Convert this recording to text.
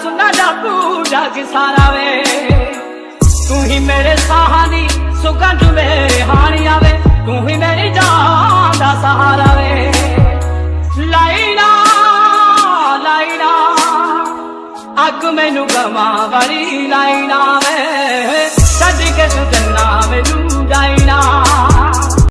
सुना जादू जग सारा वे तू ही मेरे साहां दी सुगंध मेरे हानी आवे तू ही मेरी जान दा सहारा वे लाइना लाइना अग मैनू गवा वाली लाइना वे सज के तू जन्ना मैनू जाइना